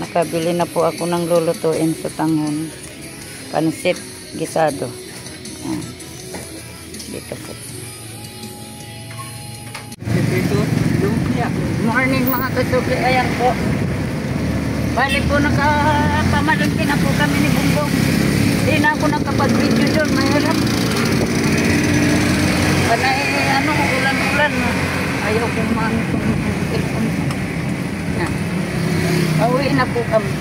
Nakabili na po ako ng lulutuin sa tanghon. Pansit gisado. Ayan. Dito po. Good morning mga kasuki. Ayan po. Bali po nakapamalingki na po kami ni Bumbong. Hindi na ako nakapag-video doon. Mahirap. Panay ulan-ulan. Ayaw kong mga pauwi na po kami.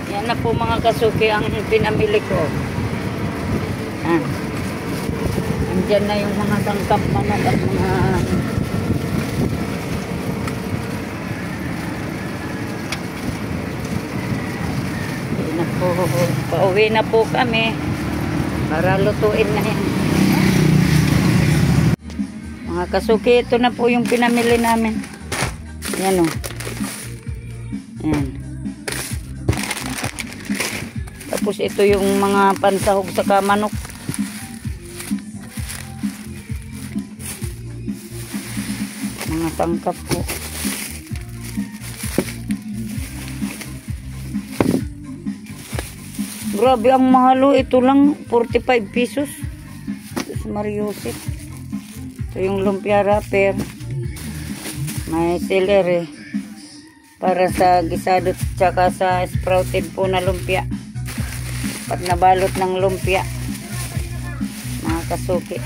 Yan na po mga kasuki ang pinamili ko. Andyan na yung mga tangkap manok at mga pauwi na po kami para lutuin na yan. Mga kasuki, ito na po yung pinamili namin. Yan o. Yan. Tapos ito yung mga pansahog sa manok. Mga tangkap po. Grabe ang mahalo. Ito lang 45 pesos. Ito Mariusip. Ito yung lumpia wrapper. May celery para sa gisado tsaka sa sprouted po na lumpia. Pag nabalot ng lumpia, mga kasuki.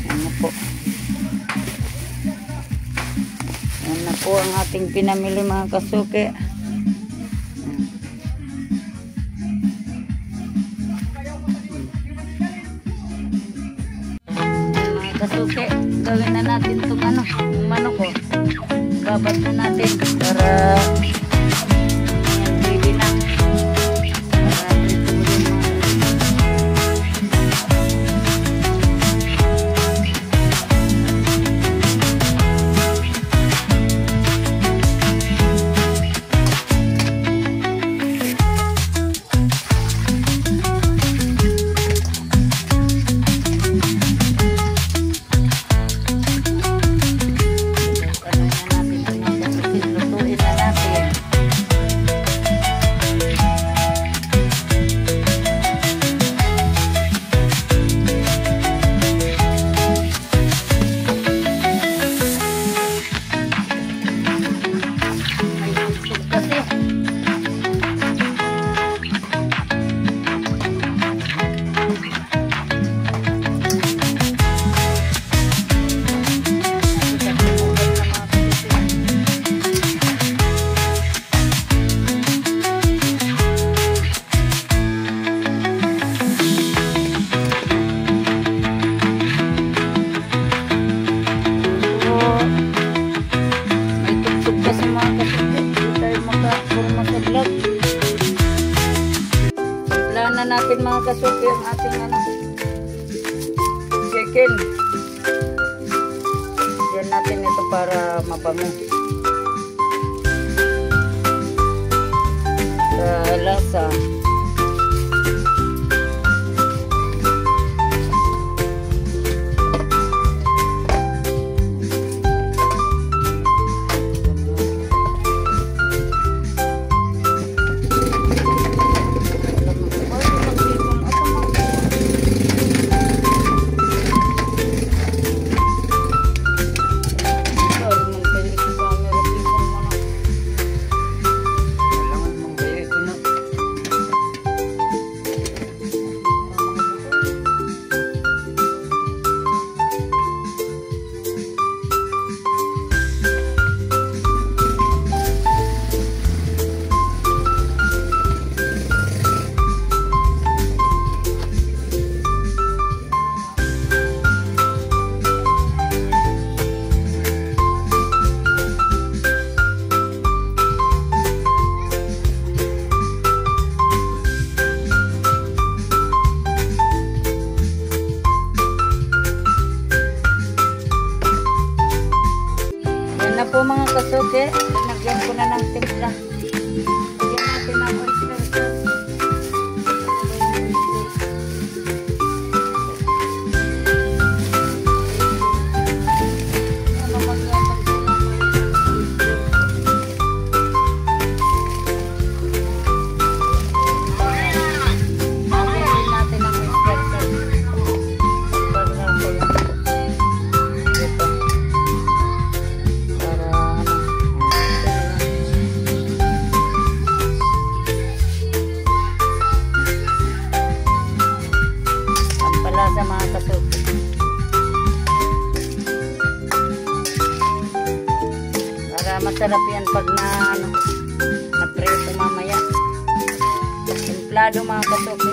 Ano po. Yan na po ang ating pinamili mga kasuki. Kasuki, gawin na natin itong yung manok ko. Babat na natin para ready na. Natin mga kasuki ang ating chicken. Yan natin ito para mabango sa lasa. Po mga kasuki, lagyan ko na ng timpla. Lagyan natin ng oyster sauce. masarap yan pag na preso mamaya. Templado mga kasuki.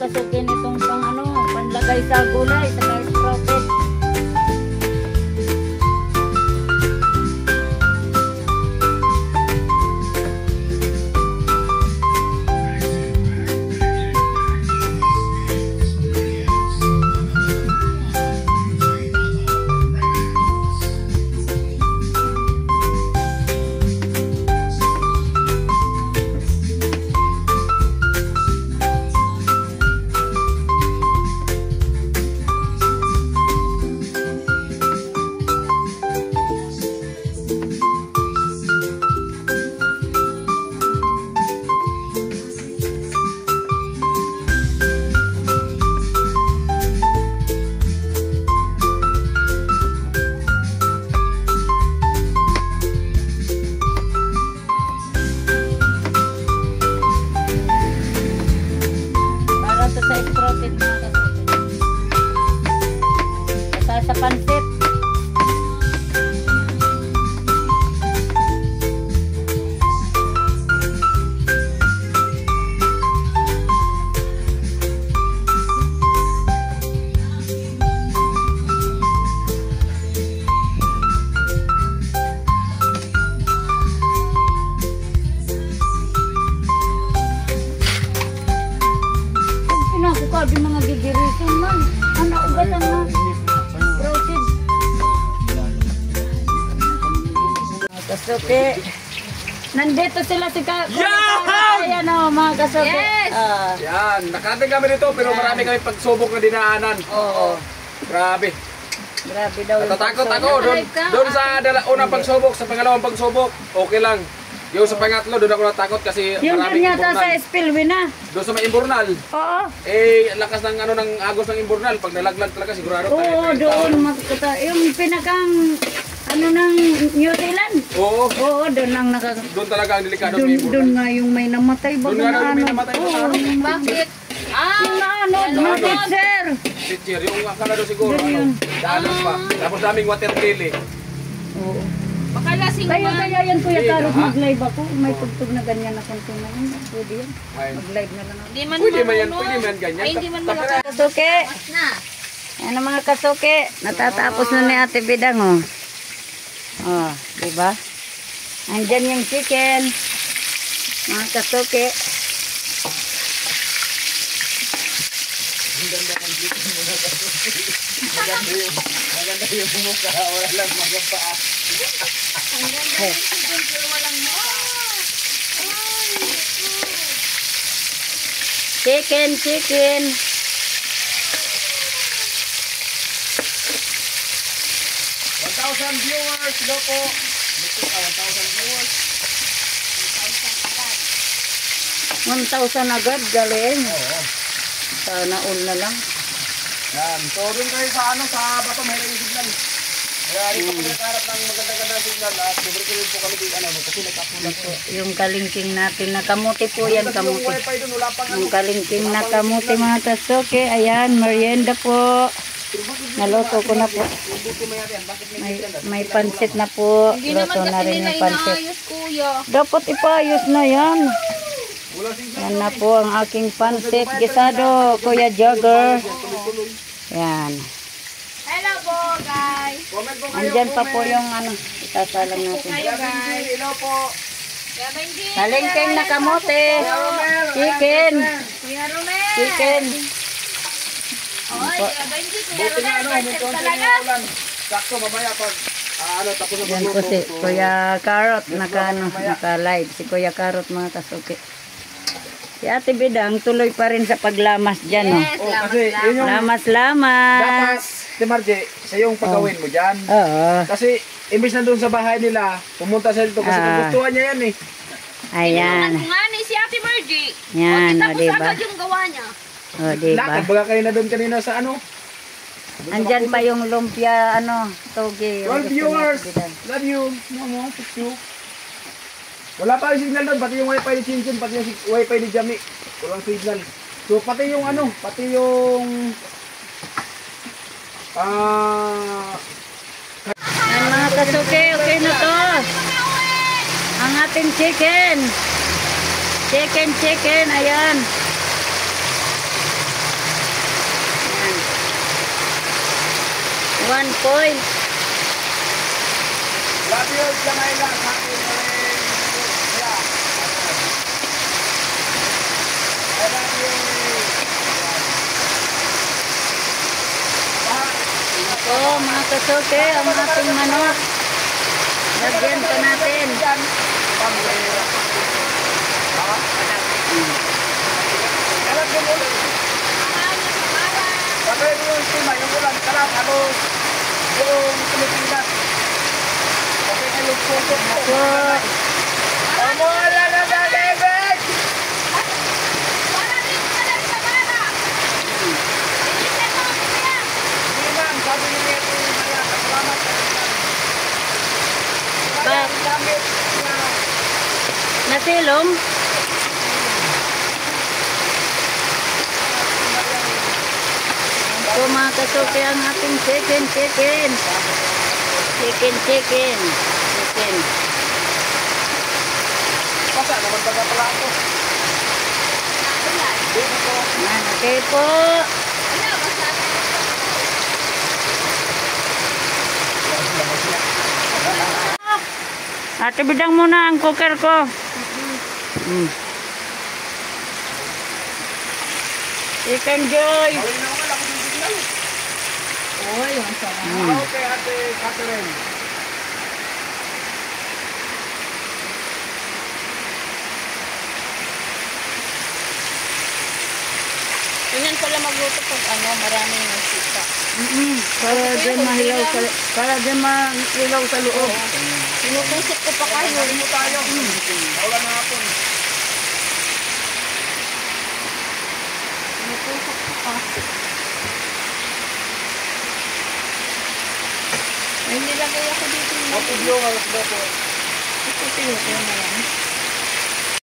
kasukin itong panlagay sa gulay sa sprouted. di mga gigirisan man. Ano, ugatan na. Proceed. Kasuke. Nandito sila si Ayan o, mga kasuke. Yes! Yan, nakating kami dito pero marami kami pagsubok na dinaanan. Oo. Grabe. Grabe daw. Natatakot ako doon sa unang pagsubok, sa pangalawang pagsubok, okay lang. Yung sa pangatlo, doon ako natakot kasi Yung maraming yata sa imburnal. spillway na. Doon sa may imburnal. Oo. Lakas ng ng agos ng imburnal. Pag nalaglag talaga sigurado Oo, doon. Yung pinakang, ng New Zealand. Oo, Oo, doon ang doon talaga ang delikado ng imburnal. Doon nga yung may namatay ba? Doon nga daw yung may namatay ba sa Bakit? No teacher. Teacher, yung akala doon siguro, Doon yun. daanan pa. Tapos daming water lily. Oo. Baka lasing Kaya yan Kuya Hindi, Karot, ha? mag-live ako. May tugtog na ganyan na kantunan. Pwede yan. Ay. Mag-live na lang ako. Hindi man Pwede man yan, marunong. pwede man yan, ganyan. Ay, hindi man Tapos- marunong. Kasuke. Na. Yan ang mga kasuke. Natatapos na ni Ate Bidang, oh. Oh, diba? Andyan yung chicken. Mga kasuke. Maganda yung mukha, wala lang mga paa. Chicken, chicken. 1,000 viewers, hello po. 1,000 viewers. 1,000 agad, galing. Oo. Sana all na lang. Yan. So, doon kayo sa sa bato, may yung signal. Kaya dito kami nagkaharap ng maganda-ganda signal at bibirkulin po kami dito, kasi nagkapulang po. Yung kalingking natin na kamuti po yan, Yung kamuti. wifi doon, wala pang Yung kalingking na kamuti mga kasuke. Ayan, merienda po. Naluto ko na po. May pansit na po. Hindi naman Luto na kasi rin nila yung pansit. inaayos, kuya. Dapat ipayos na yan. Yan na po ang aking pansit. Gisado, Kuya Jogger. Yan. Hello po, guys. Andyan pa po yung isasalang natin. Kayo, guys. Hello po. Kuya Benji. Kalingking na kamote. Chicken. Kuya Romel. Chicken. Oy, Kuya Benji. Kuya Buti nga Romel. may Pansit konti talaga. na ulan. Sakto, mamaya pag tapos na Yan po si Kuya Karot. Naka-live. Si Kuya Karot mga kasuki. Si Ate Bidang tuloy pa rin sa paglamas dyan. Oh. Yes, kasi lamas yun yung Lamas-lamas. dapat, si Marje, sa yung pagawin mo dyan. Oo. Kasi, imbis na doon sa bahay nila, pumunta sa dito kasi gustuhan niya yan eh. Ayan. Kung nga ni si Ate Margie. Yan, Tapos o, diba? agad yung gawa niya. O, diba? Lakad, baga kanina doon kanina sa Andyan pa yung lumpia, toge. 12 viewers, love you, mama, thank you. Wala pa yung signal doon, pati yung wifi ni Chinchin, pati yung wifi ni Jami. Walang signal. So, pati yung pati yung Yan mga kasuke, okay na to. Ang ating chicken. Chicken, ayan. Ayan. 1 point. love you, Jamaica, happy yeah. I love you. Ito mga kasuke, ang ating manok. Lagyan pa natin. Patay mo yung sima, yung ulan, kalat, halos yung Pilipinas. Okay na yung puso mo. Pamuhala na sa David! Hindi ma'am, sabi niyo niya ito yung maya. Salamat. Gamit na. Nasilong. Ito mga kasuke, ang ating chicken. Chicken. Basa naman baga pala ako. Yan, okay po. Ate, bidang muna ang cooker ko. Chicken Joy. Hawin na ako, ako yung signal. Uy, ang sarap. Okay, Ate Catherine. Ganyan pala magluto pag ano, maraming nasita. Para din mahilaw sa loob. Sinutusok ko pa kayo. Kain mo tayo. Wala na hapon. Sinutusok ko pa. Ay, nilagay ako dito. Ako viewers na po. Ito pinuto na yan.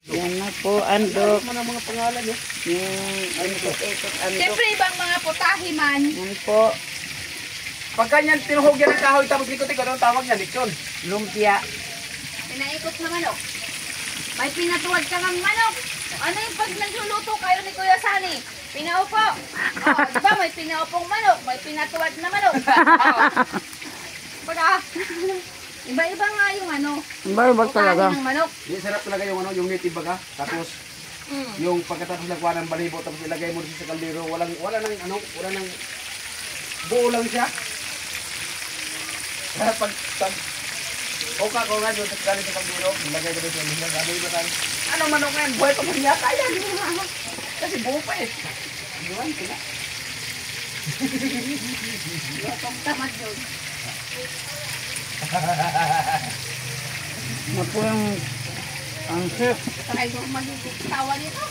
Yan na po, andok. Ano ang mga pangalan niyo? Yung andok, andok. Siyempre, ibang mga putahe man. Yan po, Pagka niyan tinuhog yan ng kahoy tapos likot-ikot, anong tawag niya? Lechon. lumpia. Pinaikot na manok. May pinatuwad ka ng manok. Ano yung pag nagluluto kayo ni Kuya Sani? Pinaupo. Oh, di ba may pinaupong manok, may pinatuwad na manok. Baga, iba-iba nga yung ano. Barbag talaga. Ng manok. Yung sarap talaga yung ano, yung native baga. Tapos yung pagkatapos nagkuha ng balibo tapos ilagay mo dito sa kaldero, wala nang buo lang siya. Kaya pag oka ko nga doon sa galing sa kaldero, ilagay ko dito sa galing mo tayo. Ano manok nga yan? Buhay pa man yata yan. Kasi buo pa eh. Iwan sila. Itong tamad yun. Na po yung ang chef. Try ko magiging tawa nito.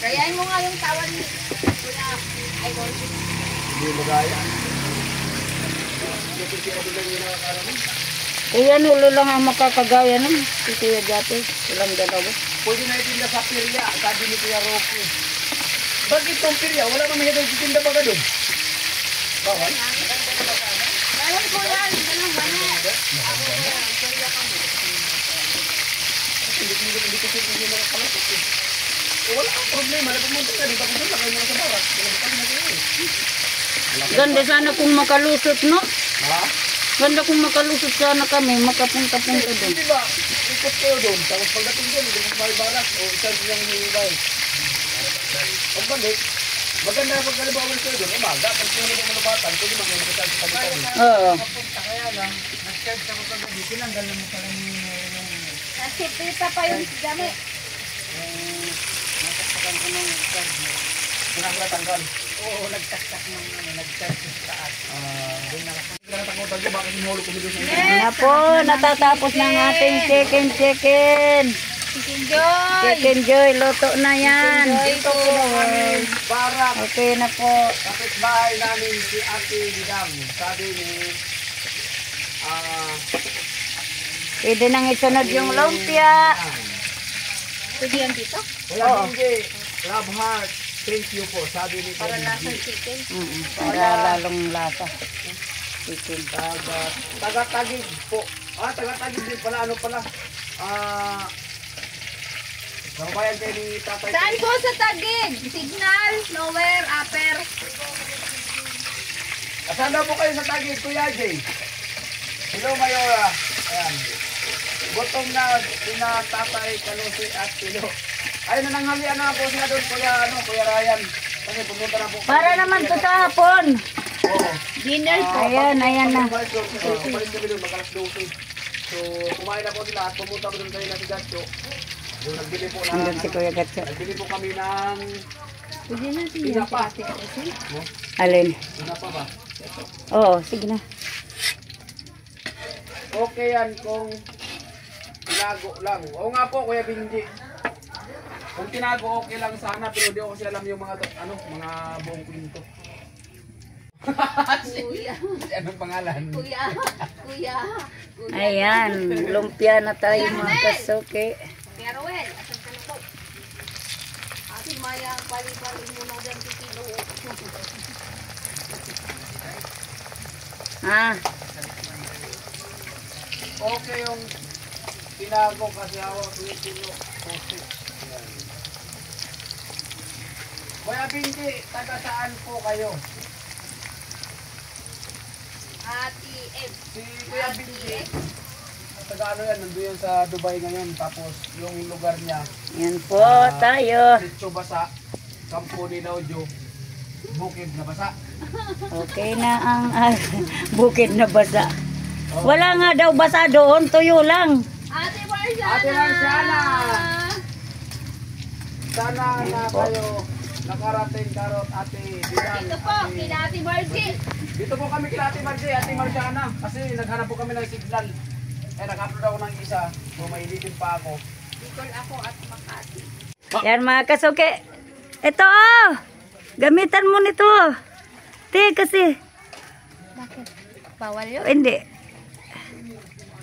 Kayain mo nga yung tawa ni Kuya Idol. Hindi magaya. Kasi sila din lang yung nakakala mo. Yan ulo lang ang makakagaya nun. Si Kuya Dati, silang dalawa. Pwede na itinda sa pirya, sabi ni Kuya Rocky. Bakit itong pirya? Wala naman yung titinda ba ka doon? Bawal? Alam ko yan, ganun gano'n. Hindi ko sila yung nakakalasok eh. Wala kang problema, nagpumunta ka, di ba kung doon na kayo mga sa barat? Kaya na kayo eh. Ganda sana kung makalusot, no? Ha? Ganda kung makalusot sana kami, makapunta-punta doon. Di ba? Ikot kayo doon, tapos pagdating doon, hindi mo may barat o isang silang hinihibay. Pag balik, maganda pag kalibawan kayo doon, umaga, pag kayo na malabatan, pwede mag-iingat sa pagkakas. Oo. Kaya lang, nag-charge ako kagabi, tinanggal mo pala yung Kasi pita pa yung dami. nasaksakan ko ng charge mo. Tinanggal. Oo, nagtaktak ng nag-charge sa taas. Doon na lang. Natakotan ko, bakit hinulog ko dito sa Na po, natatapos ng ating chicken. Chicken Joy! Chicken Joy, luto na yan. Dito po kami para Okay na po. kapitbahay namin si Ate Didam. Sabi ni Pwede nang isunod yung lumpia. Pwede yan dito? Wala hindi. Love heart. Thank you po. Sabi ni Para Kuya lasang Gigi. chicken. Para lalong lasa. Chicken. Taga-tagig po. Taga-tagig din pala. Ano pala? Kababayan kayo ni Tatay. Saan po sa Taguig? Signal, lower, upper. Asan daw po kayo sa tagig, Kuya Jay? Hello, Mayora. Ayan. Gutom na sina Tatay, Kalusi at Tilo. Ay, nananghalian na po sila doon, Kuya Ryan. Kasi pumunta na po. Para naman to sa hapon. Oo. Dinner po. Ayan na. Kumain kami doon, makalas 12. So, kumain na po sila at pumunta po doon kayo na si Gacho. Doon nagbili po na. Andun si Kuya Gatso. Nagbili po kami ng Pwede natin yan Tinapa. sa Ate Asin. Alin? Ano pa ba? Oo, sige na. Okay yan kung tinago lang. Oo nga po, Kuya Benji. Kung tinago, okay lang sana. Pero di ko kasi alam yung mga, mga buong kwento. Kuya. Anong pangalan? Kuya. Ayan, lumpia na tayo mga kasuki. Kuya Ruel, asan ka na po? Ate Maya, pali-pali mo na dyan si Tilo. Okay yung tinago kasi hawak ko yung Tilo. Kuya Benji, taga saan po kayo? Ate Ed. Si Kuya Benji, taga ano yan, nandun yan sa Dubai ngayon. Tapos yung lugar niya, Yan po tayo. Sitio Basa, Kampo ni Naujo, Bukid na Basa. Okay na ang bukid na basa. Wala nga daw basa doon, tuyo lang. Ate Marciana! Ate Marciana! Sana na kayo nakarating karot Ate Bidan. Dito po, kila Ate Margie. Dito po kami kila Ate Margie, Ate Marciana. Kasi naghanap po kami ng signal. Eh, nag-upload ako ng isa. So, mailitin pa ako. Bicol ako at Makati. Yan mga kasuki. Ito oh! Gamitan mo nito. Te, kasi. Bakit? Bawal yun? Hindi.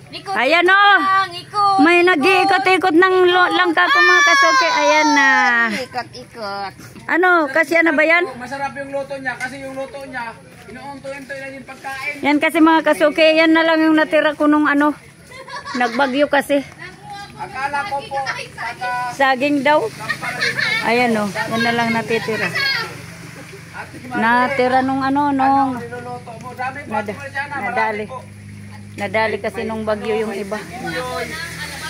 Ikot Ayan oh! lang, ikot. May nag-iikot-ikot ng langka ko mga kasuki. Ayan na. Ikot-ikot. Ano, kasi ano ba yan? Masarap yung luto niya kasi yung luto niya, inuunto-unto lang yung pagkain. Yan kasi mga kasuki. Yan na lang yung natira ko nung ano. Nagbagyo kasi. Akala ko po, saka Saging daw. Ayan oh. Yan na lang natitira. Natira nung ano, nung niluluto mo. Dami po, Ate Marciana, marami nadali. po. Nadali kasi nung bagyo yung iba. Joy,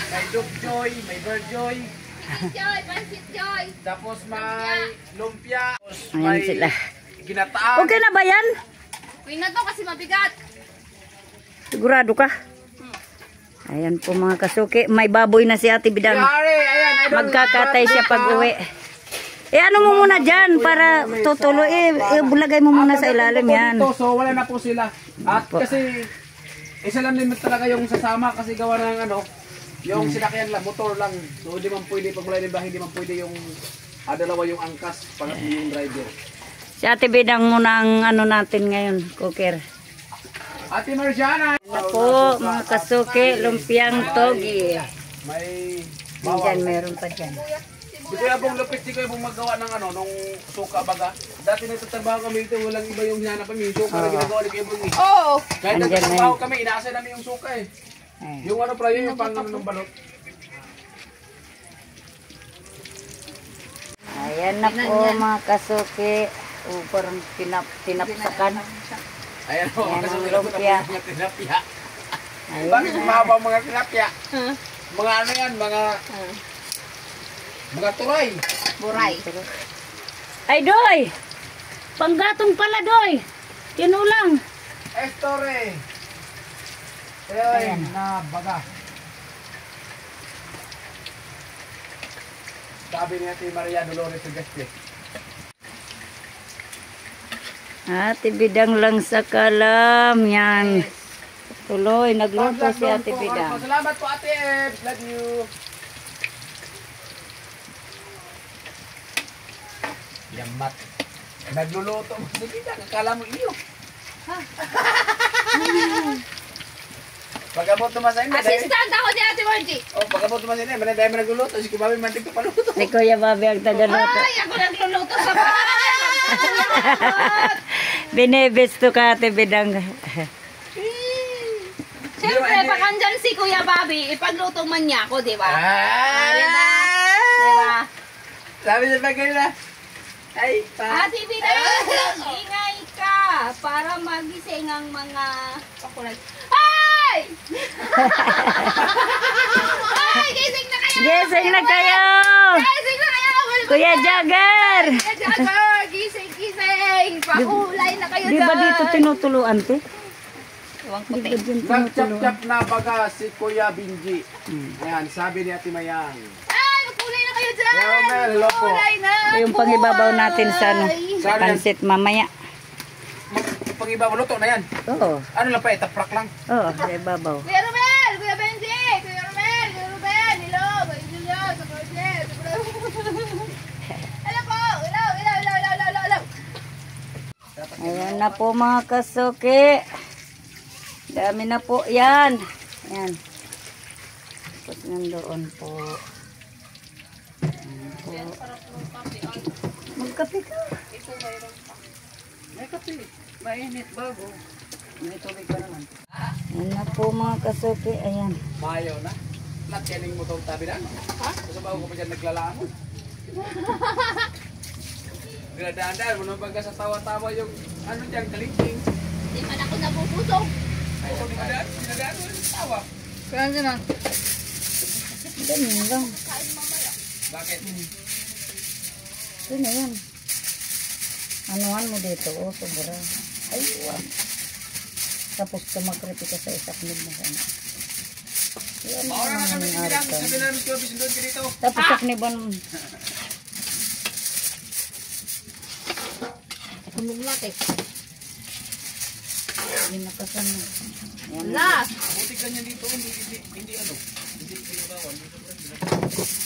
may Duke Joy, may Bird Joy, Joy, pansit Joy. tapos may lumpia, tapos Ayan may sila. ginataan. Okay na ba yan? Uy na to kasi mabigat. Sigurado ka? Ayan po mga kasuki. May baboy na si Ate Bidan. Yari, ayan, idol. Magkakatay siya pag uwi. Ano mo muna dyan para tutuloy. Bulagay mo muna sa ilalim yan. Dito, so wala na po sila. At kasi, isa lang limit talaga yung sasama kasi gawa ng ano, yung sinakyan lang, motor lang. So hindi man pwede, pag wala yung bahay, hindi man pwede yung dalawa yung angkas, pag yung driver. Si Ate Bidang muna ang ano natin ngayon, cooker. Ate Marciana! Ano po mga kasuki, lumpiang togi. May Diyan, meron pa dyan. Di ko yung lupit, di ko yung magawa ng ano, nung suka baga. Dati nagtatrabaho kami dito, walang iba yung hinanap kami, yung suka na ginagawa ni Kebong eh. Oo. Kahit Andyan nagtatrabaho na kami, inaasa namin yung suka eh. Ayan. Yung ano pala yun, yung pang ng balot. Ayan na po mga kasuki. Parang tinapsakan. Ayan o, Ayan kasi ang nila ko lumpia. na mga tilapia. Ayan. Bakit mahaba ang mga tilapia? Mga ano yan, mga turay. Buray. Ay, Doy! Panggatong pala, Doy! Kinulang. Estore. Ayan, na baga. Sabi ni Ate Maria Dolores Sugeste. Ate Bidang lang sa kalam. Yan. Tuloy, nagluto si Ate Bidang. Salamat po Ate Ed. Love you. Yamat. Nagluluto mo si Bidang. Akala mo iyo. Pagabot naman sa inyo. Assistant ako ni Ate Margie. Oh, pagabot naman sa inyo. Manay tayo nagluluto. Si Kibabi mantig ka paluto. Si Kuya Bobby ang tagaluto. Ay, ako nagluluto sa bahay. Binebesto ka, Ate Bidang. Siyempre, pag andyan si Kuya Bobby, ipagluto man niya ako, di ba? Ah! Diba? Diba? Sabi niya pa kayo na. Ay, pa. Ate Bidang, ingay ka para magising ang mga pakulay. Ay! Ay, gising na kayo! Gising na kayo! Gising na kayo! Kuya Jagger! Kuya Jagger, gising, gising! Pakulay na kayo Di ba dito tinutuluan, te? Ewan ko, Di ba dyan Nagchap-chap tinutuluan? na baga si Kuya Binji. Ayan, sabi ni Ate Mayang. Ay, magkulay na kayo dyan! Hello, Mel. Hello po. Kulay na! Yung pangibabaw natin sa ano, sa Saan yan? pansit mamaya. Pag iba, luto na yan. Oo. Ano lang pa, taprak lang. Oo, sa ibabaw. Kuya Romel! Kuya Benji! Kuya Romel! Kuya Ruben! Hello! Kuya Julio! Sa Cornet! Hello po! Hello! Hello! Hello! Hello! Hello! Hello! Ayan na po mga kasuki. Dami na po yan. Ayan. Tapos nandoon po. Ayan po. Magkape ka. May kape. Mainit bago. May tubig pa naman. Ayan na po mga kasuki. Ayan. Mayo na. Natyaning mo itong tabi na. Ha? Kasi bago ko pa dyan naglalaan. Gradaan-daan mo nang baga sa tawa-tawa yung ano dyan, kalingking. Di man ako nabubusog. Ay, dinadaan mo yung tawa. Kaya na. Ganyan lang. Bakit? Ito na yan. Anuhan mo dito, oh, sobra. Ay, wow. Tapos tumakriti ka sa isakmid na sana. Yan Maura na kami ang nilang. araw. Sabi namin ko, bisundon ka dito. Tapos sakniban mo. Tulog natin. Ginakasan mo. Yan. Last! Buti ka niya dito, hindi ano. Hindi bawal.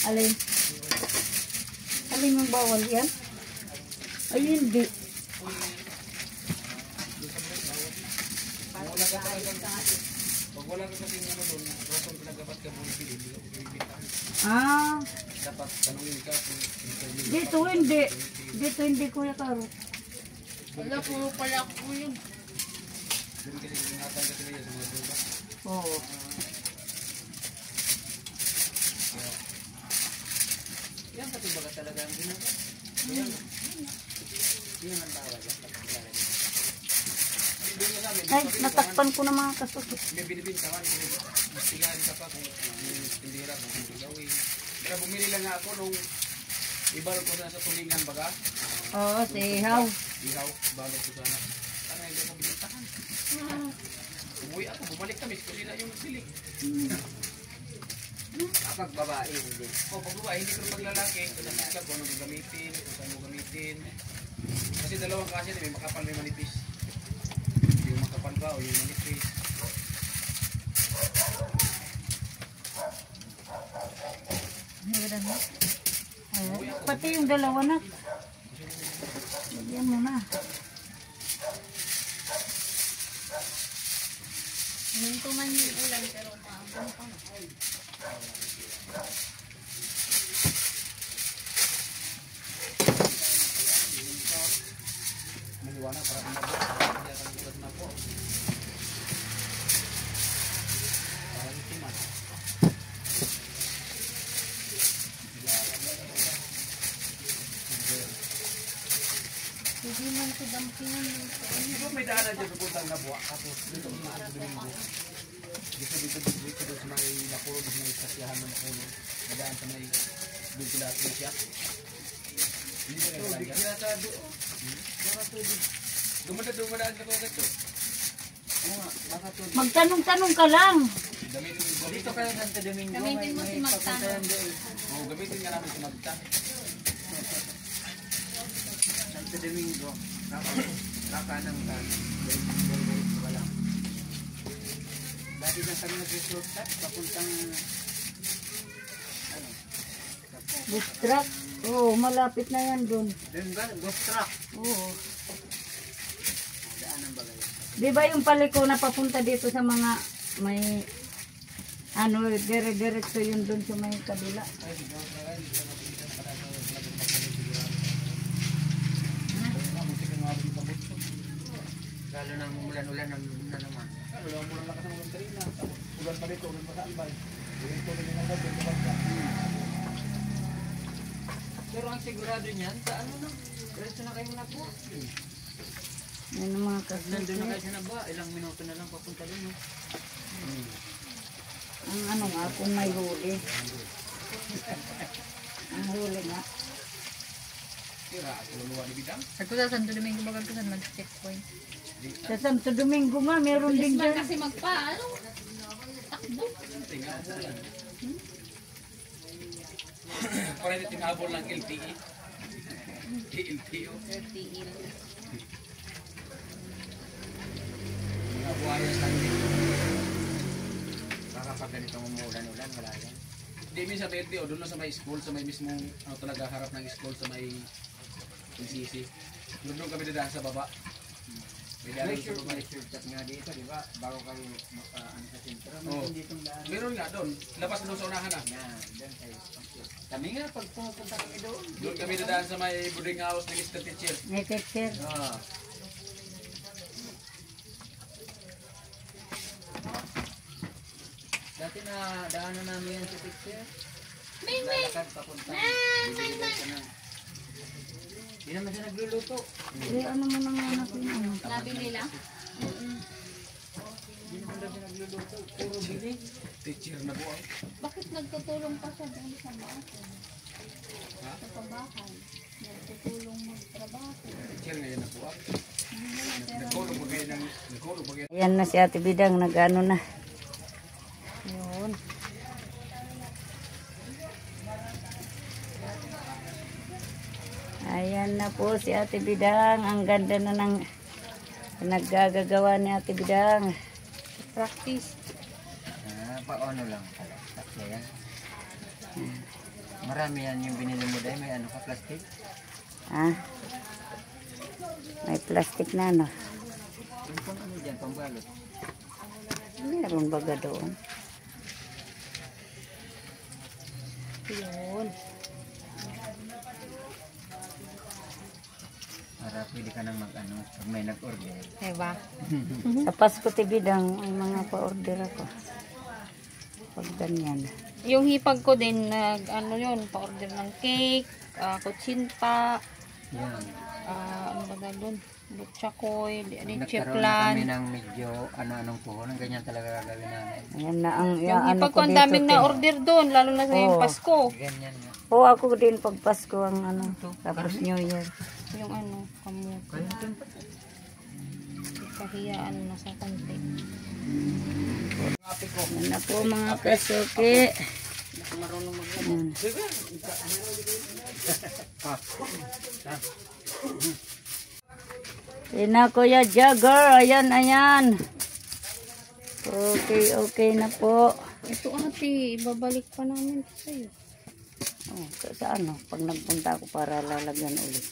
Alin? Alin yung bawal yan? Ay, hindi. Pag wala ka kasing ano doon, rasong pinagabat ka mong pili, hindi ka pipilitan. Ah, Dapat tanungin ka kung interview. dito hindi. Dito hindi, Kuya Karo. Wala, puro pala ako yun. Doon kasi ingatan ka sila sa mga doon. Oo. Yan katibaga talaga ang ginagawa. Yan. Yan ang tawag. Hindi nga namin. Ay, natakpan ko na mga kasusok. May binibintangan. Mastigahan ka pa kung tindira, kung ano gawin. Kaya bumili lang nga ako nung ibalot ko na sa tulingan baga. Oo, si Ihaw. Ihaw, balot ko sana. Sana hindi ako binibintangan. Umuwi ako, bumalik kami. Kasi na yung nagbili. Kapag babae, hindi. O, pag babae, hindi ko paglalaki. Kung anong gagamitin, kung saan mo gamitin. Kasi dalawang kasi, may makapal, may manipis. Yung makapal ba o yung manipis. Ay, pati yung dalawa na. Lagyan mo na. Minto man yung ulan, pero maabang pa na. Maliwanag para kumabot. Hindi akan bukas na po. Para itiman. Hindi man sa dampingan yung Dito may daanan dyan pupuntang Labuak. Tapos dito sa mga Domingo. Dito sa may Bacolod, sa may Kasyahan ng Bacolod. Madaan sa may doon sila Asia. Hindi ba nila dyan? Yata doon. Dumadaan ka ko agad doon. Oo nga, baka to. Magtanong-tanong ka lang. Dito kayo sa Santo Domingo. Gamitin mo si Magtanong. Oo, gamitin nga namin si Magta. Santo Domingo. Kakanang ka. Wala. Dati na kami nag-resort papuntang ano? Bus truck. Oo, malapit na yan dun. Doon ba? Ghost truck. Oo. Daan ang bagay. Di ba yung paliko na papunta dito sa mga may ano, dire-diretso yun dun sa may kabila. Lalo nang umulan-ulan na naman. Wala mo lang lakas ng ulan kanina. Ulan pa dito, ulan pa sa albay. Ulan pa rin yung agad, yung bagya. Pero ang sigurado niyan, sa ano na? Diretso na kayo na po. Yan ang mga Nandun na kasusok. kayo sa naba. Ilang minuto na lang papunta doon. No? Ang ano nga, kung may huli. Ang huli nga. Kira, at luluwa ni Bidang. Ako sa Santo Domingo baga ko sa mag-checkpoint. Sa Santo Domingo nga, meron din dyan. Kasi magpa, ano? Takbo. Tingnan mo lang. Parang tinabol lang LTE. LTO. Mga buhaya sa dito. Baka pag ganitong umuulan-ulan, wala yan. Hindi, minsan sa LTO, doon lang sa may school, sa may mismong, ano talaga, harap ng school, sa may NCC. Doon kami dadaan sa baba. May daan sa baba. May shortcut nga dito, di ba? Bago kayo maka-ano sa sentro. Oo. Meron ditong daan. Meron nga doon, labas na doon sa unahan na. Yan, dyan kayo. Kami nga, pag pumupunta kami doon. Doon kami dadaan sa may boarding house ni Mr. Teacher. May teacher. Ah. Dati na daanan namin yan sa picture. Lalakad papunta. Bibili daw siya ng... Hindi naman siya nagluluto. Eh, ano mo nang anak yun? Ano? Nabili lang? Teacher na po. Bakit nagtutulong pa siya doon sa bahay? Sa pabahay. Nagtutulong magtrabaho. Teacher ngayon na po. Nagkulong ba kayo ng... Nagkulong ba kayo? Ayan na si Ate Bidang, nag-ano na. Yun. Ayan na po si Ate Bidang. Ang ganda na ng naggagawa ni Ate Bidang. Practice. Paano lang pala. Tatlo yan. Marami yan yung binili mo dahil may ano ka plastic. Ah, may plastic na ano. Yung pang ano dyan, pambalot. Meron baga doon. Yun. Para pwede ka nang mag-ano pag may nag-order. Diba? Sa Pasko Tibidang, may mga pa-order ako. Pag ganyan. Yung hipag ko din, ano yun, pa-order ng cake, kutsinta, Yan. ano ba na doon? Butchakoy, Nagkaroon na chiplan. kami ng medyo ano-anong puhunan. Ganyan talaga gagawin namin. Ayan na ang Yung ano hipag ko ko, ang dito. daming na-order doon, lalo na sa yung Oo. Pasko. Ganyan nga. Oo, ako din pag Pasko ang ano. Tapos New Year. Yung ano, kamuti. Kaya ito pa. Kahiyaan na sa konti. Yan na po mga kasuki. Yan. Yan na Kuya Jagger. Ayan, ayan. Okay, okay na po. Ito ate, ibabalik pa namin ito sa'yo. Oh, sa ano? Pag nagpunta ako para lalagyan ulit.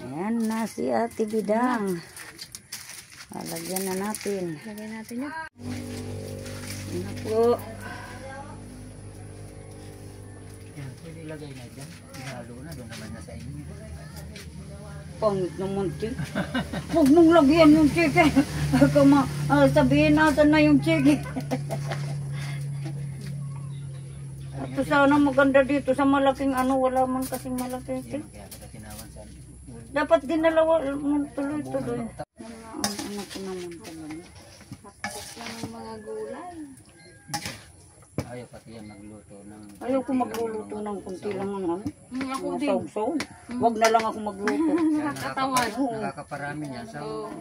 Ayan na si Ate Bidang. Lalagyan na natin. Lagay natin yun. Yan na po. Yan, pwede ilagay na dyan. Hinalo na, doon naman na sa inyo. Pangit naman, Chik. Huwag mong lagyan yung Chik. Sabihin natin na yung Chik. Ito sana maganda dito sa malaking ano. Wala man kasing malaking Chik. Kaya kita tinawan sa Dapat dinalawa mo tuloy-tuloy. Ang anak ko naman talaga. Tapos lang ang mga gulay. ayaw pati yan magluto ng... Ayaw ko magluluto ng kunti lang ng ano. Ako Mga din. saw-saw. Huwag na lang ako magluto. Nakatawan. Nakakaparami niya sa... Oo.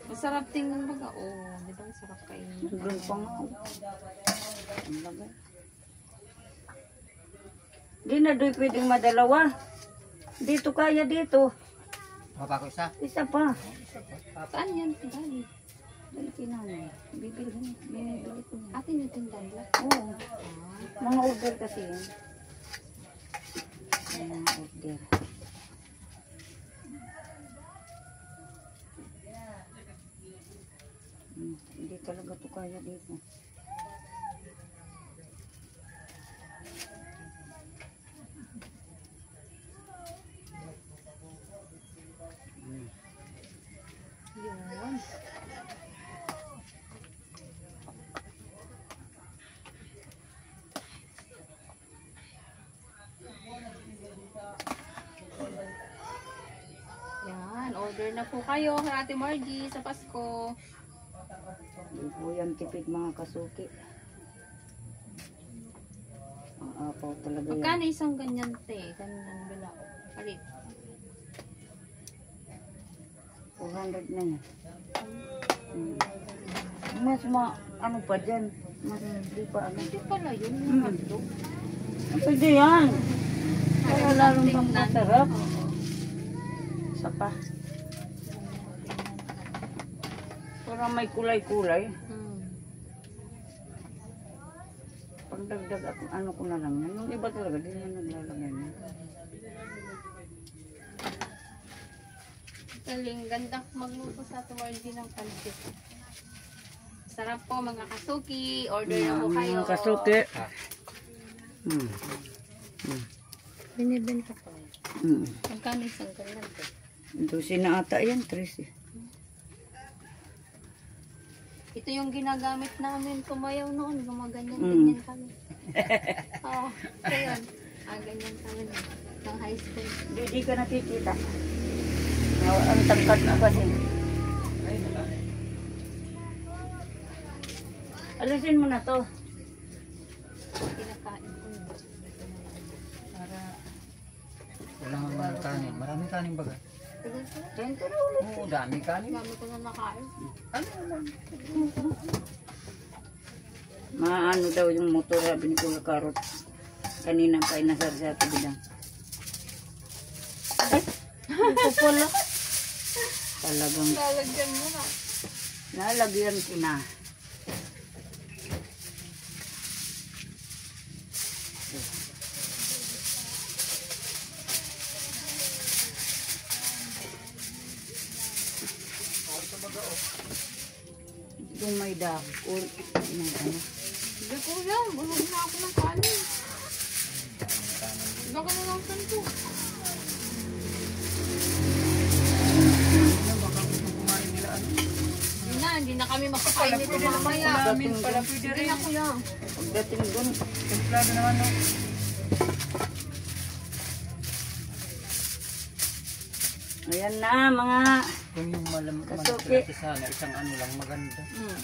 Masarap tingnan baga. Oo, di ba? Masarap kainin. Doon pa nga. Ang lagay. Di na doy pwedeng madalawa. Dito kaya dito. Mapa ko isa. Isa pa. Saan yan? Dali. Dali kinanay. Bibilhin. Binibili ko yan. Atin yung tindahan lang. Oo. Mga order kasi yan. Mga order. Hindi talaga to kaya dito. Yun. Yan, order na po kayo kay Ate Margie sa Pasko. Hindi po yan tipid mga kasuki. Ang apaw talaga yan. Magkano isang ganyan te? Ganyan bila. Palit. 400 na yan. Mas ano pa dyan. Mas hindi pa ano. Hindi pala yun. Handog. Pwede yan. Para lalong pang masarap. Isa pa. Para may kulay-kulay. Pagdagdag ako, ano ko na lang yan. Yung iba talaga, di na naglalagay na. Galing, ganda magluto sa Ate Margie ng pancit. Sarap po mga kasuki. Order na po kayo. Mga kasuki. Binibenta ko. Magkano isang ganyan po? Dosi na ata yan, 3 eh. Ito yung ginagamit namin tumayaw noon. Gumaganyan-ganyan kami. Oo. Ito yun. Ganyan kami ng high school. Hindi ka nakikita. Ang tangkad na kasi. Alisin mo na to. Kinakain ko yun. Para wala mga kanin. Maraming kanin baga. Tento na ulit. Oo, dami kanin. Dami ko na nakain. Ano naman? Maano daw yung motor, sabi ni Kuya Karot. Kanina pa inasar sa tibidang. Ay, ito pala. Talagang Lalagyan mo na. nalagyan ko na. Yung may dakol. Ano? Hindi ko yan. Bulog na ako ng kanin. Baka na lang santo. Hindi na kami makakain nito mamaya. Maraming pala pwede Hindi rin. na kuya. Pagdating dun, Templado naman no. ayan na mga Kung yung Kasuki. malaki sana, isang ano lang maganda. Hmm.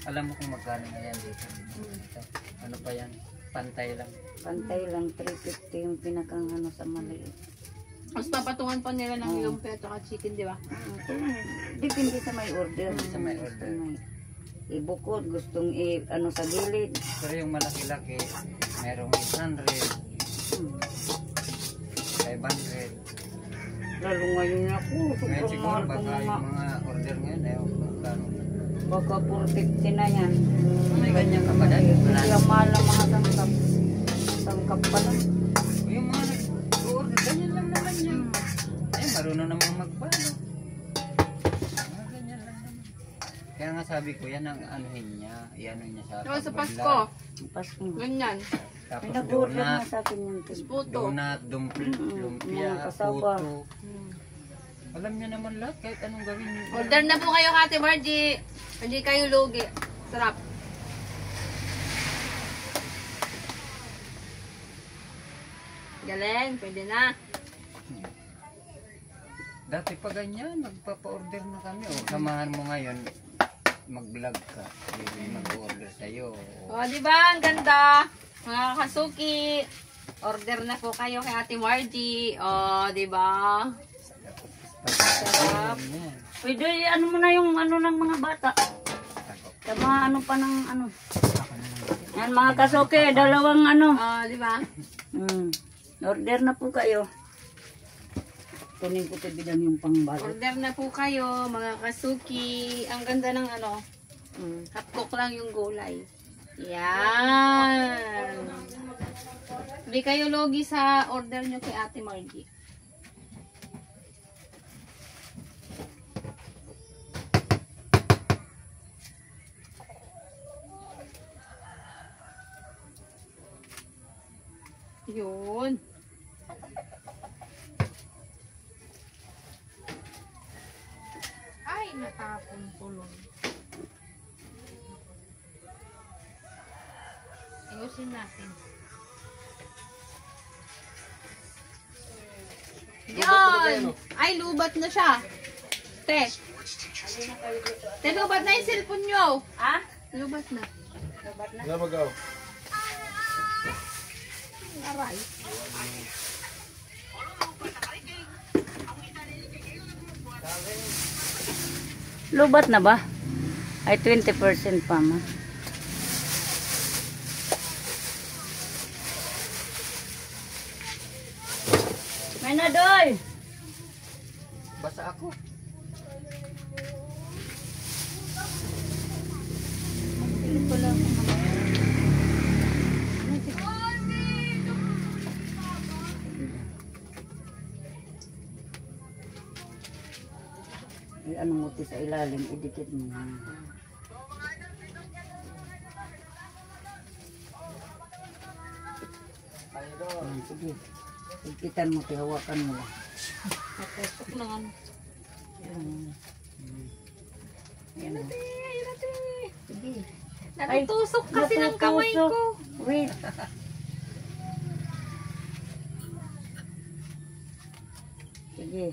Alam mo kung magkano na yan dito. Ito. Ano pa yan? Pantay lang. pantay lang 350 yung pinakang ano sa maliit. Mas papatungan pa nila ng lumpia at chicken, di ba? Depende sa may order. Sa may order. May ibukod, gustong ano sa gilid. Pero yung malaki-laki, merong 800, Hmm. 500. Lalo ngayon ako, Ngayon sobrang siguro mahal ko baka mga, yung mga order ngayon, kung magkano. baka 450 na yan. May ganyan ka ba dahil? Wala. Hindi ang mahal ng mga sangkap. Sangkap pa lang. Yung mga nag-order, ganyan lang naman yan. Ay, marunong namang magpano. Mga ganyan lang naman. Kaya nga sabi ko, yan ang anuhin niya. Iano niya sa Diba sa pagbablog. Pasko? Pasko. Ganyan. Tapos May nag-order na donut, sa akin yun. Puto. donut, lumpia, Mga kasaba. puto. Alam niya naman lahat, kahit anong gawin niyo. Order na po kayo, Ate Margie. Hindi kayo lugi. Sarap. Galing, pwede na. Dati pa ganyan, magpapa-order na kami. O, samahan mo ngayon, mag-vlog ka. Hindi mag-order sa'yo. O, di ba? Ang ganda. Mga kasuki. Order na po kayo kay Ate Margie. O, di ba? Sarap. Yan. Pwede, ano mo na yung ano ng mga bata. Sa mga ano pa ng ano. Yan mga kasuke, dalawang ano. O, di ba? Order na po kayo. Kunin ko tibidang yung pangbalot. Order na po kayo, mga kasuki. Ang ganda ng ano, hapkok lang yung gulay. Yan. Hindi kayo logi sa order nyo kay Ate Margie. Yun. Ay, natapon tulong. Ayusin natin. Yan! Ay, lubat na siya. Te. Te, lubat na yung cellphone nyo. Ha? Lubat na. Nabagaw. Aray. Lubat na ba? Ay 20% pa ma. May na doy. Basta ako. Hindi pala ako Ay, anong muti sa ilalim, idikit mo na. Ayan, sige. Ikitan mo, hawakan mo lang. Natusok na nga. Ayan. Ayan. Sige. Natutusok kasi ng kamay natutusok. ko. Wait. Sige.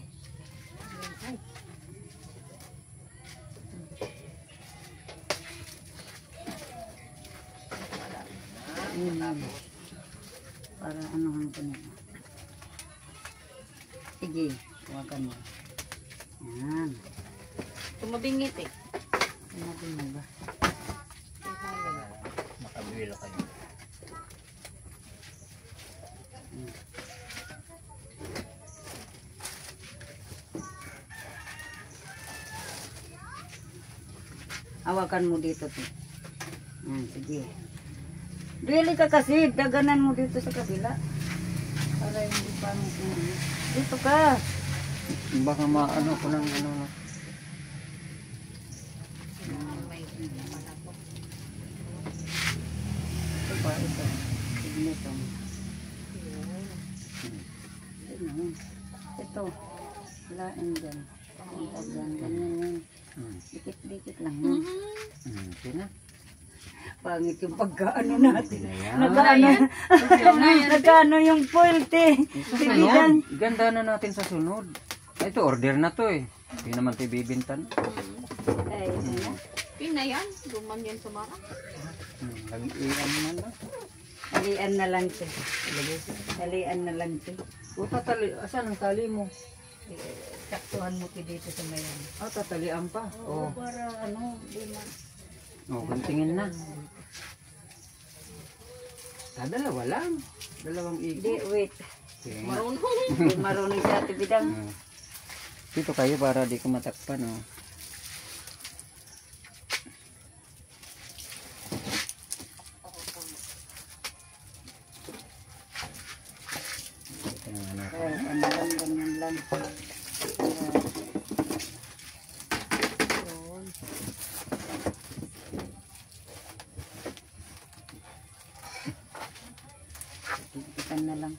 Para ano ang kanila. Sige, huwagan mo. Yan. Tumabingit eh. Sinabi mo ba? Makabilo kayo. Hawakan mo dito to. Sige. Dili ka kasi, daganan mo dito sa kabila. Para hindi pa dito ka. Baka maano ko ng ano. Ito pa, ito. Ito. Ito. Lain dyan. Ganyan yan. Dikit-dikit lang yan. Okay na. Pangit yung pagkaano natin. Ayan. Nagkaano yung foil, te. Sige dyan. Ganda na natin sa sunod. Ay, ito, order na to eh. Hindi naman ito bibintan. Ay, ito na. Pina yan. Duman yan sa mara. Lagi-ian naman na. Halian na lang, te. Halian na lang, te. O, tatali. Asan ang tali mo? Saktuhan mo te dito sa mayan. Ah, tatalian pa. Oo, para ano, di man. Oh, kuntingin na. Ah, dalawa lang. Dalawang Hindi, iko. wait. Okay. Hindi marunong sa ate bidang. Dito kayo para di ko matakpan, oh. Ito yung ano ko. Ay, ano lang, ganyan lang. Ikan na lang.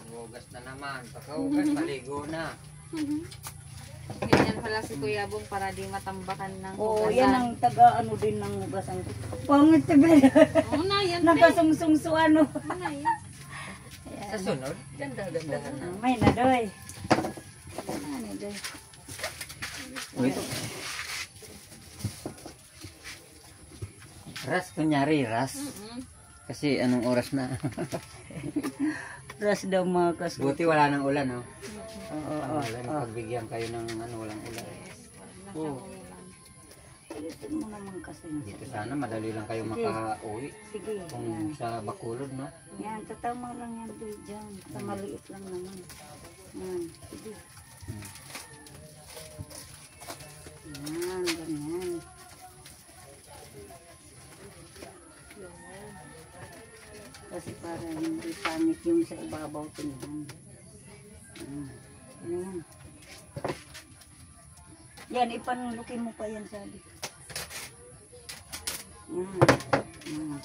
Hugas na naman. Pagkahugas, maligo na. Ganyan pala si Kuya Bong para di matambakan ng Oo, hugasan. yan ang taga ano din ng hugasan ko. Pangit te bida. Oo na, yan. Nakasungsung su ano. Oo na, yan. Sa sunod, ganda-gandahan na. May na doy. Ano doy? Wait. Ras, kunyari, ras. Kasi anong oras na? Ras daw mga kaso. Buti wala nang ulan, no? Oo. Wala nang pagbigyan kayo ng ano, walang ulan. Oo. Ilitin mo naman kasi. Dito sana, madali lang kayo makauwi. Sige. Kung sa Bacolod, no? Yan, tatama lang yan doy dyan. Sa maliit lang naman. Yan, sige. Yan, ganyan. Kasi para hindi pangit yung sa ibabaw tingnan. Yan. Yan, ipanulukin mo pa yan sabi. Yan.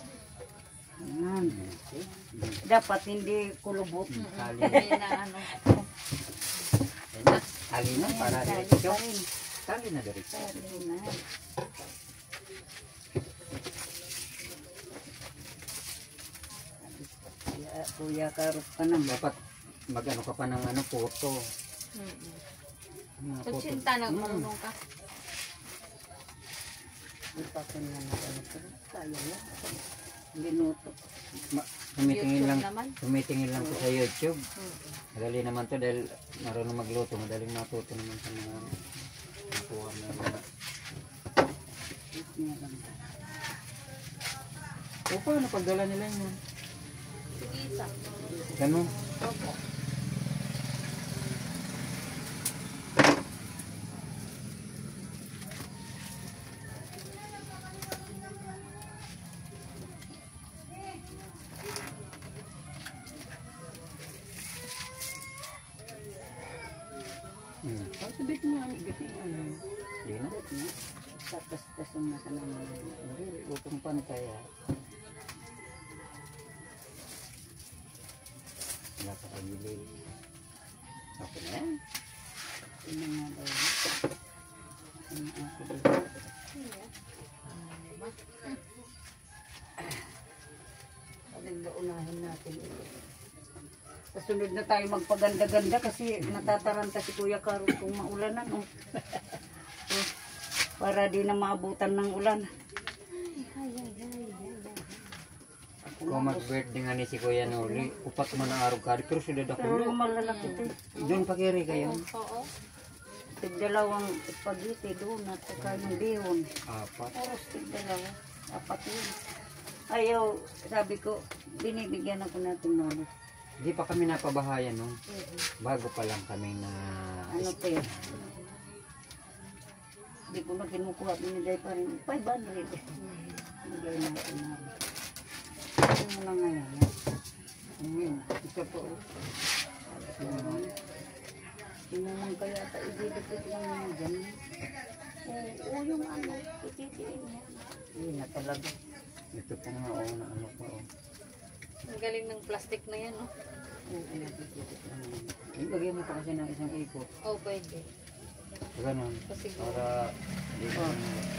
Yan. Dapat hindi kulubot. Tali. Hindi na ano. Ayan na. Tali na, para Tali diretso. pa rin. Tali na diretso. Tali na. Kuya Karot ka naman. Dapat mag-ano ka pa ng ano, photo. Mga photo. Kutsinta na marunong ka. Ipakin na natin. Kaya yan. Linuto. Tumitingin lang, YouTube naman. tumitingin lang ko sa YouTube. Madali naman to dahil marunong magluto. Madaling matuto naman sa mga nakuha na mga. Yan lang. O paano pagdala nila yun? Sige, isa. Ganun. Opo. Sabit mo ang gati. Hindi na. Tapos na ka naman. Hindi, utong pantay. Wala pa kagilid. Okay na yan. Ito nga daw. Ang ako dito. Paganda unahin natin ito. Sa sunod na tayo magpaganda-ganda kasi natataranta si Kuya Karot kung maulanan. Oh. Tapos, para di na maabutan ng ulan. Kung mag-birthday nga ni si Kuya Noli, upat man ang araw kari, pero sudah Pero dakulo. malalaki ito. Doon pagkiri kayo. Oo. Tig-dalawang spaghetti doon at saka yung bihon. Apat. Oras tig-dalawa. Apat yun. Ayaw, sabi ko, binibigyan ako natin nono. Hindi pa kami napabahayan, no? Bago pa lang kami na... Ano pa yun? Hindi ko na kinukuha, binigay pa rin. 500. Binigay natin na. Ano mo na ngayon? Ito po. Tinumang kaya ta, ididikit lang naman dyan. Oo, yung ano, ititiin mo. Hindi na talaga. Ito pa nga, oh, na ano pa, oh. Ang galing ng plastic na yan, no? Oo, natititik lang. Ilagay mo pa kasi ng isang ikot. Oo, pwede. Ganon. Kasi Para...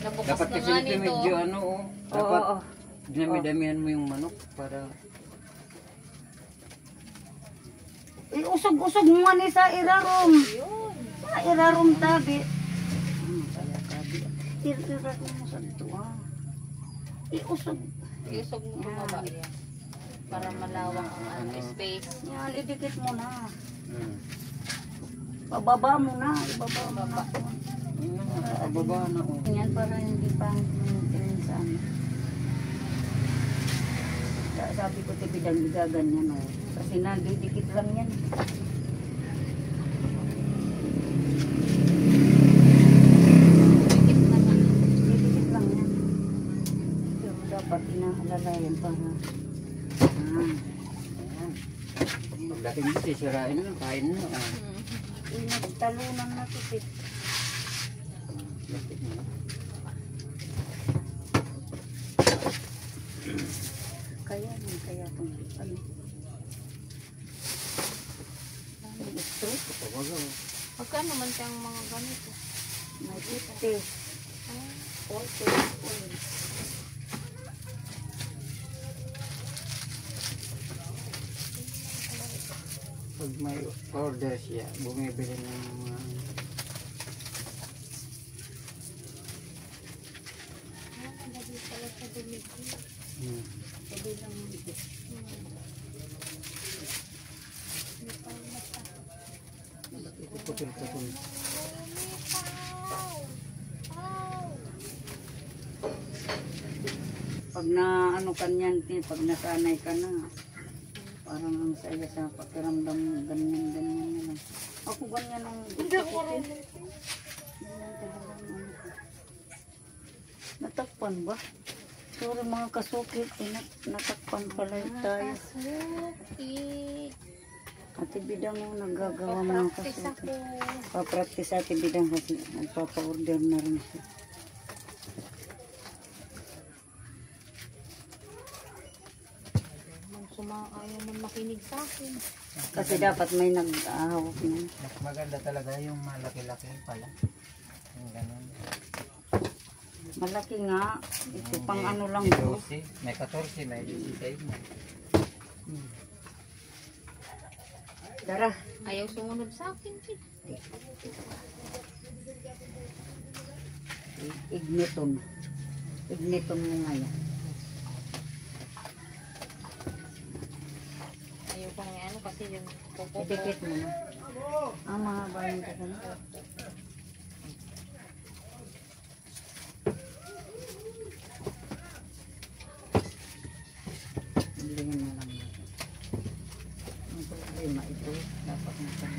nabukas Dapat na kasi nga ito nito. medyo ano, oh. Oo, Dapat oo. dinami-damihan mo yung manok para... Usog-usog mo nga ni sa irarom. Yun. Sa irarom tabi. Kaya tabi. Irarom mo sa ito, ah. Iusog. Iusog mo bumaba yan. Para malawak ang ano, space. Yan, idikit mo na. Hmm. Pababa mo na. Ibaba mo na. Ababa na, oh. Yan para hindi pa maintenance sa ano. Sabi ko tibidang ganyan, oh. Kasi nagdidikit lang yan. Dikit na lang. Didikit lang yan. Pero dapat inaalalayan para. Ayan. Pagdating mo, sisirain na, kain na, ah. Nagtalunan na ito, eh. Plastic na. Kaya itong ano. May straw. Kapag, oh. Magkano man siyang mga ganito? May 50. 40. Pag may order siya, bumibili ng mga... Hmm. Sabi lang ito. Ito putol-putol. Pag na ano kanyan, pag nasanay ka na, parang ang saya sa pakiramdam mo, ganyan na lang. Ako ganyan ang gusto ko. Natakpan ba? Sorry mga kasukit, natakpan pala tayo. Suki. Ate Bidang mo naggagawa mga Practice kasukit. ako. Pa-practice Ate Bidang kasi nagpapa-order na rin siya. Ayaw man makinig sa akin. Kasi dapat may nag-ahawak niya. Mas maganda talaga yung malaki-laki pala. Yung ganun. Malaki nga. Ito pang ano lang May po. 12, may 14, may 16 na. Tara. Ayaw sumunod sa akin. Igniton. Igniton mo nga yan. Ayaw pang ano kasi yung kuko. Idikit mo na. Mahaba yung kakano. Bilhin na lang natin. Ang problema ito, dapat natin.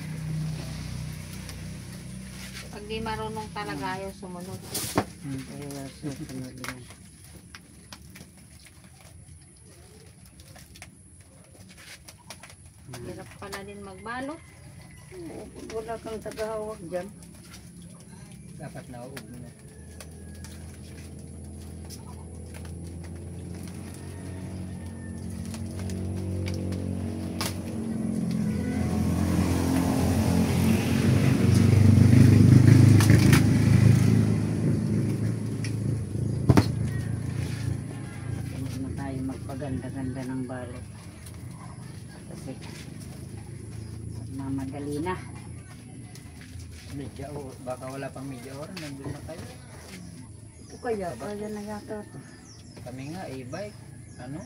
Pag di marunong talaga ayaw sumunod. Kaya susunod yan. Hirap pala din magbalot. Oo, pag wala kang tagahawak dyan. Dapat nauub na. Huwag na tayo magpaganda-ganda ng balot. Kasi mamadali na. Baka wala pang media oras, nandun na kayo. O kaya na yata ito. Kami nga, e-bike. Ano?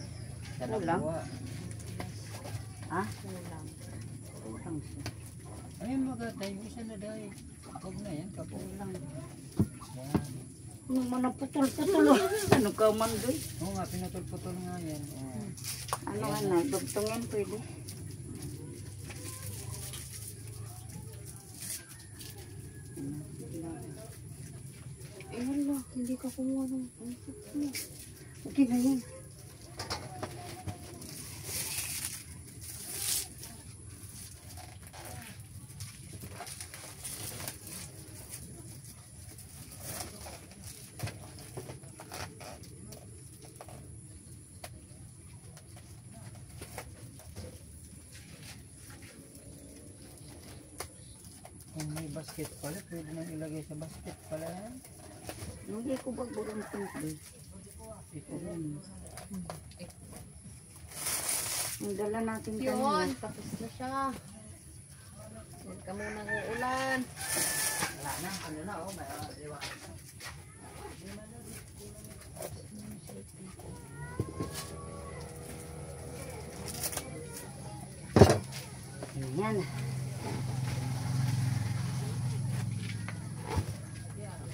Sa Kulang? nakuha. Ha? Kulang siya. Ayun, tayo isa na dahil. Huwag na yan, kapo. Kulang. Yan. Ano man ang putol-putol? Ano ka man doon? Oo nga, pinutol-putol nga yan. Oo. Ano nga na, dugtungin pwede. Eh wala, hindi ka kumuha ng pansip mo. Okay na yan. Kung may basket pala, pwede nang ilagay sa basket pala yan. Hindi ko bagurang tungkol. Ito yan. Ang dala natin Yun, kanina. tapos na siya. Huwag ka munang uulan. Wala na, ano na, oh, may diwa. Ayan.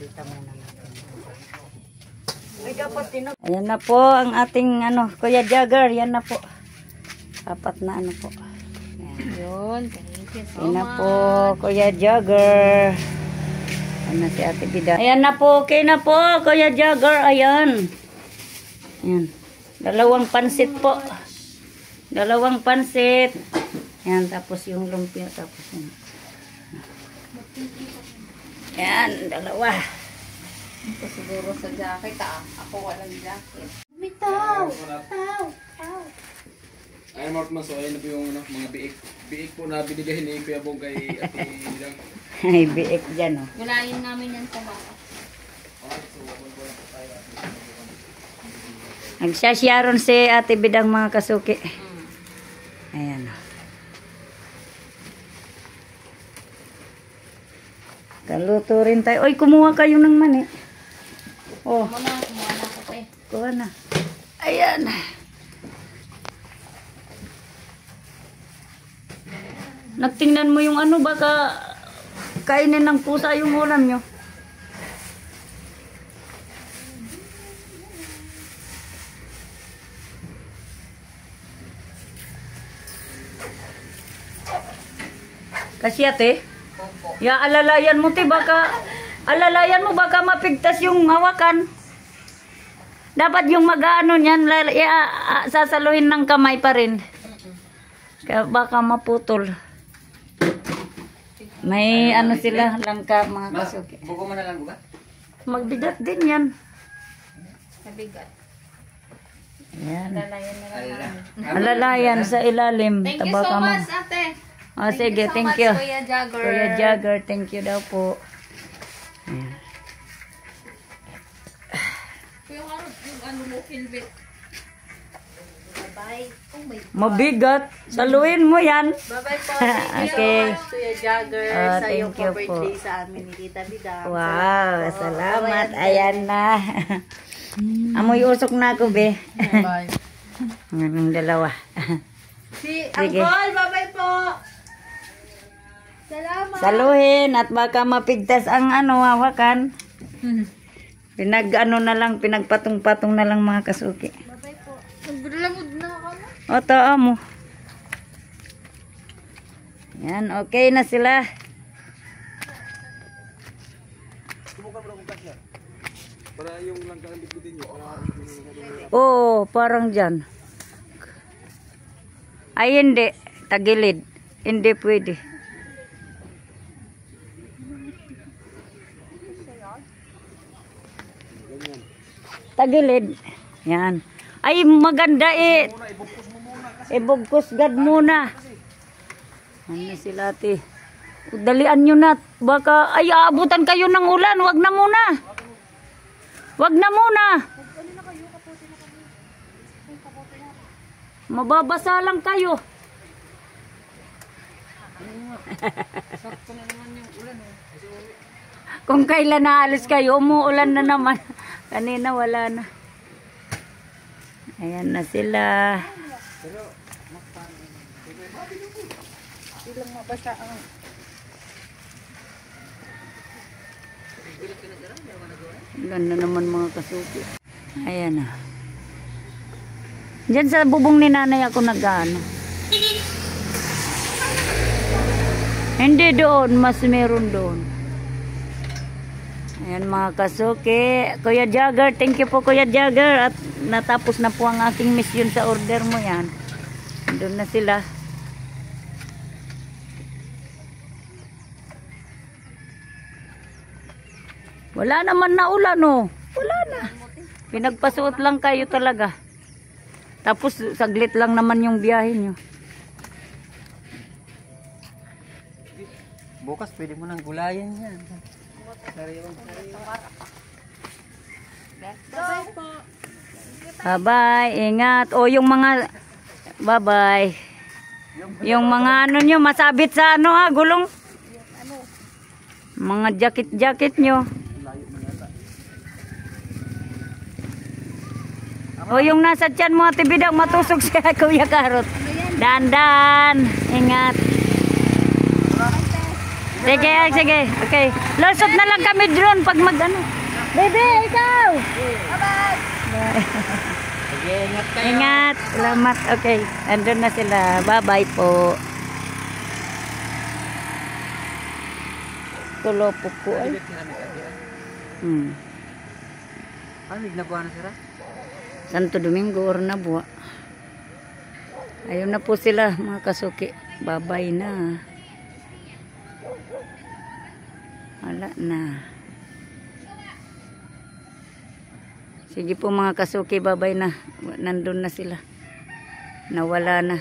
Kita mo na natin. Ay, dapat ayan na po ang ating Kuya Jagger. Yan na po. Apat na po. Ayan. Yun, thank you so Ayan na much. po, Kuya Jagger. Ayan na si Ate Bida. Ayan na po, okay na po, Kuya Jagger. Ayan. Ayan. Dalawang pansit po. Dalawang pansit. Ayan, tapos yung lumpia. Tapos yun. Ayan, dalawa. Ito siguro sa jacket Ako walang jacket. Bitaw! Bitaw! Bitaw! Ayun, Mark Maso, ayun na po yung mga biik. Biik po na binigay ni Kuya Bong kay Ate Bidang. Ay, biik dyan, oh. Gulayin namin yan sa baka. Nagsasyaron si Ate Bidang mga kasuki. Ayan, oh. Kaluto rin tayo. Oy, kumuha kayo ng mani. Oh, Kumuha na ako pa eh. kuha na. Ayan. Nagtingnan mo yung baka kainin ng pusa yung ulam nyo. Kasi ate, ya alalayan mo baka mapigtas yung hawakan. Dapat yung mag-ano niyan, sasaluhin ng kamay pa rin. Kaya baka maputol. May sila langka mga kasuki. Buko mo na lang ba? Magbigat din yan. Nabigat. Yan. Lalayan na lang namin. Alalayan sa ilalim. Thank you Tabaka so mo. much, ate. Sige, so thank much, you. Kuya Jagger. Kuya Jagger, thank you daw po. Ayan. Kuya Harod, yung mo, Kilbit. Bye-bye. Oh my God. Mabigat. Saluhin mo yan. Bye-bye po. Thank you Okay. so much, Kuya Jagger. Ah, sa iyong thank you birthday po. sa amin ni Tita Bida. Wow, salamat. Ayan na. Amoy usok na ako, be. Bye. Ang dalawa. Si Sige. Uncle, bye-bye po. Salamat. Saluhin at baka mapigtas ang hawakan. Pinagpatong-patong na lang mga kasuki. Bye-bye po. Naglalamod na ako na. O, taa mo. Yan, okay na sila. Para yung langka ang bitbitin nyo. Oo, parang dyan. Ay, hindi. Tagilid. Hindi pwede. Tagilid. Yan. Ay, maganda ibugkos gad muna. Ano sila ate? Dalian nyo na. Baka, ay, aabutan kayo ng ulan. Wag na muna. Wag na muna. Mababasa lang kayo. Sakto na naman yung ulan. Kung kailan naalis kayo, umuulan na naman. Kanina wala na. Ayan na sila. Ilang mabasa ang... Ulan na naman mga kasuki. Ayan na. Diyan sa bubong ni nanay ako nag-ano. Hindi doon, mas meron doon. Ayan mga kasuki. Kuya Jagger, thank you po Kuya Jagger. At natapos na po ang aking mission sa order mo yan. Doon na sila. Wala naman na ulan oh. Wala na. Pinagpasuot lang kayo talaga. Tapos saglit lang naman yung biyahe nyo. Bukas pwede mo nang gulayan yan. Bye-bye. Ingat. O yung mga... Bye-bye. Yung mga ano nyo, masabit sa ano ha, gulong. Mga jacket-jacket nyo. O yung nasa tiyan mo, Ate Bidang, matusok siya, Kuya Karot. Dandan. Ingat. Sige, sige. Okay. Lusot na lang kami drone pag mag-ano. Bebe, ikaw! Bye-bye! Sige, ingat kayo. Ingat. Salamat. Okay. Andun na sila. Bye-bye po. Tulo po po ay. Ano, nagnabuhan na sila? Santo Domingo or Nabua. Ayun na po sila mga kasuki. Bye-bye na. Wala na. Sige po mga kasuki, bye-bye na. Nandun na sila. Nawala na.